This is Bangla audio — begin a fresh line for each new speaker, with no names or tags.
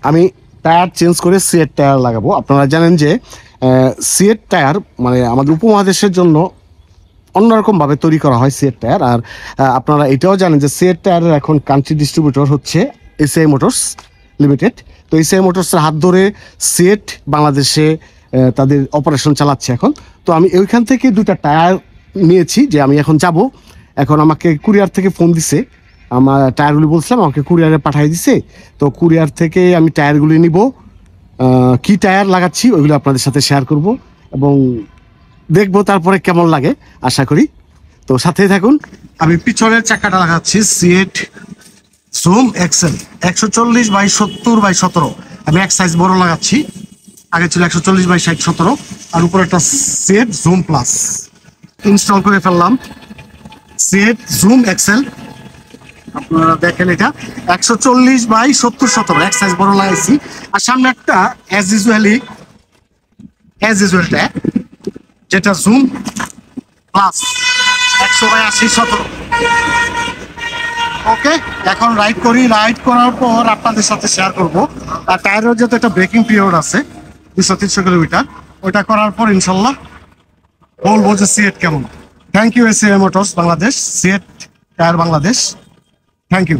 আমি টায়ার চেঞ্জ করে সিএট টায়ার লাগাবো। আপনারা জানেন যে সিএট টায়ার মানে আমাদের উপমহাদেশের জন্য অন্যরকমভাবে তৈরি করা হয় সিএট টায়ার। আর আপনারা এটাও জানেন যে সিএট টায়ারের এখন কান্ট্রি ডিস্ট্রিবিউটর হচ্ছে এসিআই মোটরস লিমিটেড। তো এসিআই মোটরসের হাত ধরে সিএট বাংলাদেশে তাদের অপারেশন চালাচ্ছে এখন। তো আমি ওইখান থেকে দুইটা টায়ার নিয়েছি যে আমি এখন যাব। এখন আমাকে কুরিয়ার থেকে ফোন দিছে, আমার টায়ারগুলি বলছিলাম আমাকে কুরিয়ারে পাঠিয়ে দিছে। তো কুরিয়ার থেকে আমি টায়ারগুলি নিব, কি টায়ার লাগাচ্ছি ওইগুলো আপনাদের সাথে শেয়ার করব এবং দেখবো তারপরে কেমন লাগে আশা করি। তো সাথেই থাকুন। আমি পিছনের চাকাটা লাগাচ্ছি সিএট জুম এক্সেল 140/70/17। আমি এক সাইজ বড় লাগাচ্ছি, আগে ছিল 140/60/17। আর উপরে একটা সিএট জুম প্লাস ইনস্টল করে ফেললাম। সিএট জুম এক্সেল আপনারা দেখেন, এটা 140/70/17 এক সাইজ বড় লাগাইছি। আর সামনে একটা অ্যাজ ইউজুয়াল ট্যাগ যেটা জুম প্লাস 100/80/17। ওকে, এখন রাইড করি। রাইড করার পর আপনাদের সাথে শেয়ার করব। আর টায়ারের যেহেতু একটা ব্রেকিং পিরিয়ড আছে 200-300 কিলোমিটার, ওইটা করার পর ইনশাল্লাহ বলবো যে সিএট কেমন। Thank you ACI Motors Bangladesh, CEAT tyre Bangladesh. Thank you.